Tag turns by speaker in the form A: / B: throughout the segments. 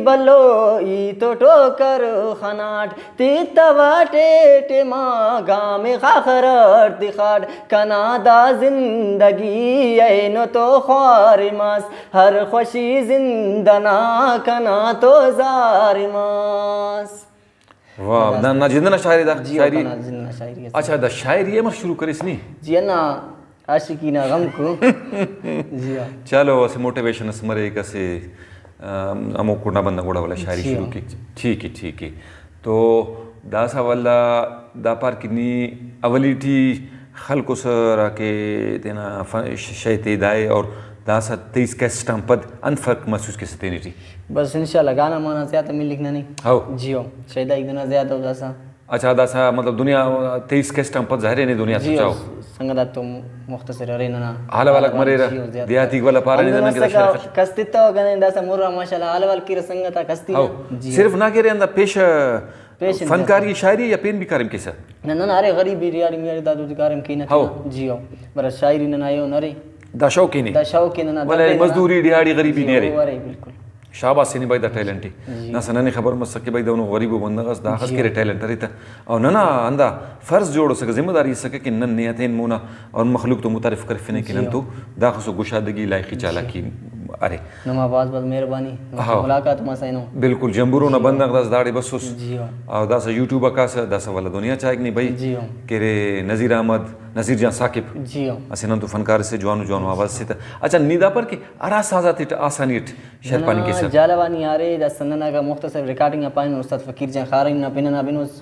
A: بلو ای تو ٹوکر خناٹ تی تواٹیٹ ما گام خاخرر دخاٹ کنا دا زندگی اینو تو خوار ماس ہر خوشی زندنا کنا تو زار ماس.
B: واہ نا جندنا شاعری دا شاعری
A: شاعری
B: اچھا دا شاعری مر شروع کریس نہیں
A: جی نا عاشقی نا غم کو جی
B: چلو اسے موٹیویشن اس مرے کسے امو کوڑا بندہ گوڑا والا شاعری شروع کی. ٹھیک ہے تو دا سا والا دا پار کنی اولی ٹی خلق سر کے تینا شیطے دائے اور دا سا 23 کیسٹاں پد ان فرق محسوس کیسے تینی تھی؟
A: بس انشاءاللہ گانا مانا زیادہ میں لکھنا نہیں
B: ہاؤ
A: جی ہو شہدہ ایک دنہ زیادہ ہو جاسا.
B: اچھا دا سا مطلب دنیا 23 کیسٹاں پد ظاہر ہے نہیں دنیا
A: جی
B: سوچاؤ
A: سنگدات تو مختصر رہنا
B: حالا والا مرے رہا دیہاتی والا پارا نہیں دانا کہ دا شرخ
A: کستیتا ہو گنے دا سا مرہ ماشاءاللہ حالا والا کی رسنگتا کستی
B: صرف نہ کہ رہے اندہ پیش فنکاری شاعری یا پین بھی کارم کیسا
A: نہ ارے غریبی ریاڑی میاری دادو دی کارم کی نہ جی ہو برا شاعری نہ آئے ہو نرے
B: دا شوقی نہیں
A: دا شوقی نہ
B: ولی مزدوری دیہاڑی غریبی نہیں رہے
A: بالکل
B: شاباش سینی بائی دا ٹیلنٹ ہے نا سنانی خبر مسکی بائی دا انہوں غریبو بندگاس دا خس کرے ٹیلنٹ رہتا اور نا اندہ فرض جوڑو سکے ذمہ داری سکے کہ نن نیتین مونا اور مخلوق تو متعرف کرفنے کی نن تو دا خسو گشادگی لائقی چالا کی ارے
A: نما باز باز مہربانی ملاقات ما سینو
B: بالکل جمبورو نا بندگ داس داڑی بسوس اور دا سا یوٹیوب اکاسا دا سا والا دنیا چاہیگ نہیں بھائی کہ رے نظیر احمد نظیر جان ثاقب اسے نن تو فنکار سے جوانو آواز سے تا. اچھا نیدا پر کہ ارا سازات آسانیت شہر پانی کے ساتھ
A: جالوانی آرے دا سننا کا مختصر ریکارڈنگ پائن استاد فقیر جان خارین نا پیننا بینوز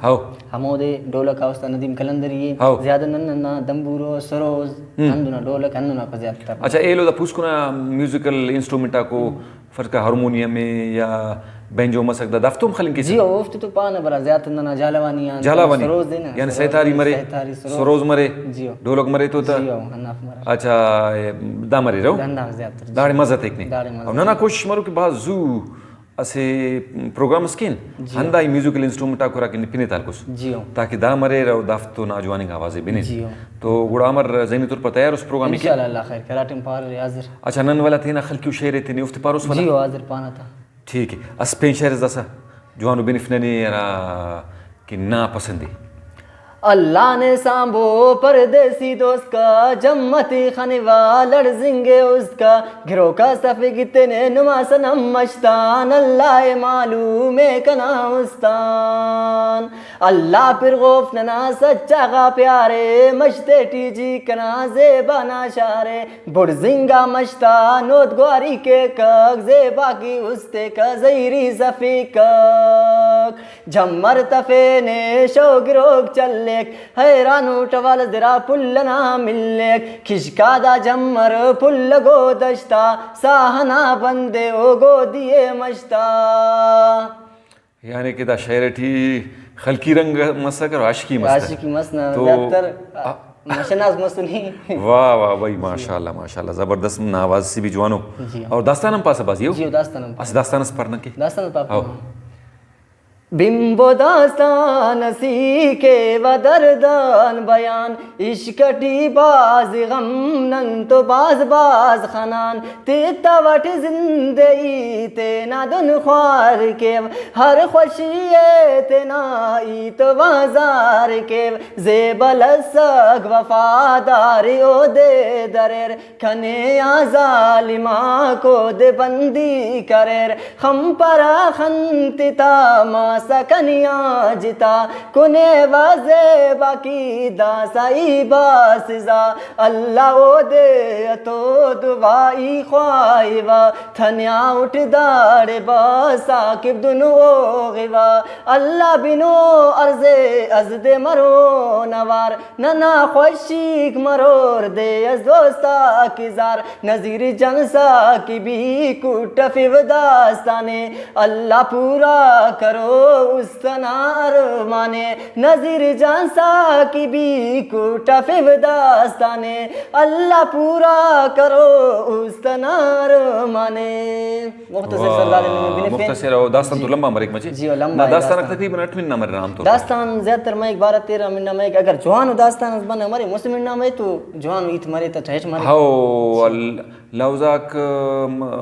A: ہمودے ڈولک استاد ندیم کلندری زیادہ نننا دمبورو سروز اندونا ڈولک اندونا کا زیادہ.
B: اچھا ایلو دا پوسکونا میوزیکل انسٹرومنٹا کو فرق ہارمونیم میں یا بینجو مسک دا دفتوم خلن کی
A: جی افت تو پانا برا زیادہ ننا جالوانی سروز دینا
B: یعنی سیتاری مرے سروز مرے ڈولک مرے تو تا اچھا دا مرے رو داڑی مزہ تیک نہیں اور ننا کوشش مرو کہ بعض زو اسے پروگرام سکین ہندائی میوزیکل انسٹرومنٹا کو راکی نپینے تالکوس تاکہ دا مرے رو دفتو ناجوانی آوازیں بنے تو گوڑا امر ذہنی طور پر تیار اس پروگرام کی
A: انشاءاللہ خیر کراٹم پار حاضر.
B: اچھا نن والا تھینا خلقیو شعر تھینے افت پاروس والا
A: جی حاضر پانا تھا.
B: ٹھیک ہے اس پین شعر دسا جوانو بنفننی کہ نا پسندی.
A: اللہ نے سامبو پردیسی دوست کا جمتی خنوا لڑزنگے اس کا گھرو کا صفی کتنے نماسنم مشتان اللہ معلوم کنا استان اللہ پر غوف ننا سچا غا پیارے مشتے ٹی جی کنا زیبا ناشارے برزنگا مشتا نوت گواری کے کک زیبا کی استے کا زیری صفی کک جمر تفینے شو گروک چل حیرانو ٹوال درا پلنا ملک کھشکا دا جمر پل گو دشتا ساہنا بندے او گو دیے مشتا.
B: یعنی کہ دا شعر ٹھی خلقی رنگ مسا کر عاشقی مسا
A: عاشقی مسنا زیادتر مشناز مسنی.
B: واہ واہ بھائی ماشاءاللہ زبردست آواز سی بھی جوانو. اور داستانم پاسا بازی ہو
A: جی داستانم
B: اس داستانس پڑھنا کی
A: داستان پاپا بمبو داستان سیکھے و دردان بیان عشقٹی باز غم نن تو باز خنان تیتا وٹ زندگی تینا دن خوار کے ہر خوشی تینا ایت وازار کے زیبل سگ وفاداری او دے دریر کھنے ظالمہ کو دے بندی کریر خم پرا خنتتا ما سکنیا جتا کنے وازے باقی دا سائی باسزا اللہ او دے تو دعائی خواہی و تھنیا اٹھ داڑے باساکب دنو غوا اللہ بنو عرضے از دے مرو نوار ننا خوشیک مرور دے از دوستا کی زار نظیر جنسا کی بھی کٹفی و داستانے اللہ پورا کرو استنار مانے نظیر جان ساکبی کوٹا فیو داستانے اللہ پورا کرو استنار مانے. مختصر صلی اللہ علیہ وسلم
B: مختصر اور داستان تو لمبا مریک مچے
A: جی لمبا
B: داستان تقریباً 8 منٹ نمبر نام تو
A: داستان زیادہ تر میں 12-13 منٹ میں اگر جوان داستان بن ہمارے مسلم نام ہے تو جوان ایت مرے تو ٹھیٹ مرے
B: ہاو لوزاک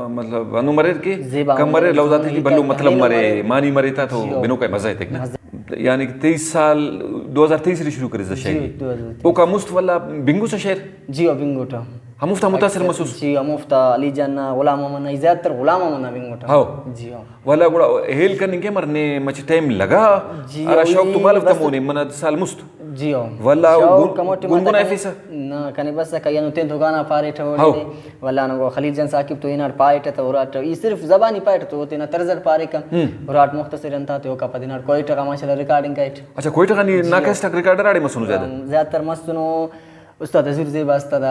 B: مطلب انو مرے کے کم مرے لوزات کی بلو مطلب مرے مانی مرے تھا تو بنو کا مزہ ہے تک نا یعنی 23 سال 2023 سے شروع کرے شاعری او کا مست والا بنگو سے شعر
A: جی بنگو تھا
B: ہم مفتا متاثر محسوس
A: جی مفتا علی جان غلام محمد زیادہ تر غلام محمد بنگو تھا
B: ہاؤ
A: جی
B: والا گڑا ہیل کرنے کے مرنے مچ ٹائم لگا ارا شوق تو مالف تمونے من سال مست
A: جی
B: والا گنگنا ایفیسا
A: نہ کنے بس کہ انو تین تو گانا پارے تھو والا نو خلیل جان ثاقب تو انار پائٹ تو اورات ای صرف زبانی پائٹ تو تینا طرزر پارے کا اورات مختصر انتا تو کا پدینار کوئی ٹکا ماشاءاللہ ریکارڈنگ کائٹ
B: اچھا کوئی ٹکا نہیں نا کیسٹ ریکارڈر اڑے مسنو
A: زیادہ تر مستنو استاد عزیز زیب استاد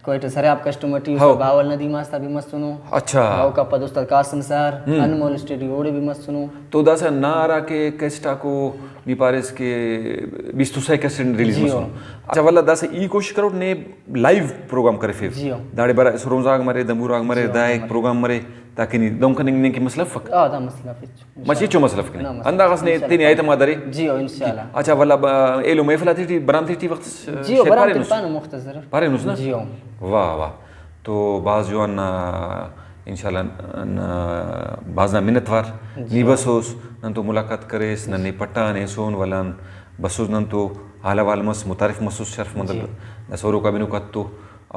A: کوئی تو سریاب کسٹمر ٹی باول ندیم آستا بھی مستنو
B: اچھا
A: او کا پد استاد قاسم سار انمول اسٹوڈیو اوڑے بھی مستنو
B: تو داسا نارا کے کیسٹا کو می پارس کے 26 کیسٹ ریلیز مسنو اچھا والا داسا ای کوشش کرو نے لائیو پروگرام کرے فیو داڑے برا سروزاگ مرے دمبوراگ مرے دائک پروگرام مرے تاکہ نہیں دم کنگ نے کی مسئلہ فک
A: دا مسئلہ فک
B: مچی چو مسئلہ فک نہیں انداغس نے تینی آیت مادری
A: جی انشاءاللہ
B: اچھا والا ایلو محفلہ تھی برام تھی وقت
A: جی برام تھی پانو مختصر
B: پارے نوس نا
A: جی
B: واہ واہ تو بعض جو انشاءاللہ بعضنا منتوار نی بسوس نن تو ملاقات کریس نن نی پٹا نے سون ولان بسوس نن تو حالا والمس متعارف مسوس شرف مدد نسورو کا بنو کتو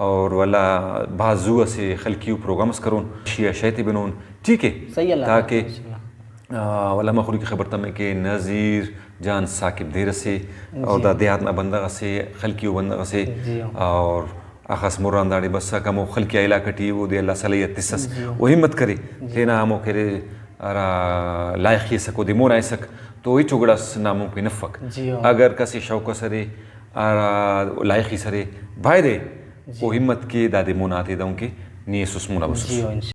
B: اور والا بعض زو سے خلقیو پروگرامس کرون شیعہ شیطی بنون ٹھیک ہے تاکہ والا مخلوق کی خبر تمہیں کہ نظیر جان ثاقب دیر سے اور دا دیہات میں بندہ سے خلقیو بندہ سے اور آخاص مران داڑی بسا کمو خلقی علاقہ ٹی وہ دے اللہ صلیت تسس وہ ہمت کرے تینا ہمو کرے لائق یہ سکو دے مون آئے سک تو ہی چوگڑا ناموں پہ نفق اگر کسی شوق سرے لائقی سرے بھائی دے وہ ہمت کے دادے مون آتے دا ان کے نیسوس مونا بسوس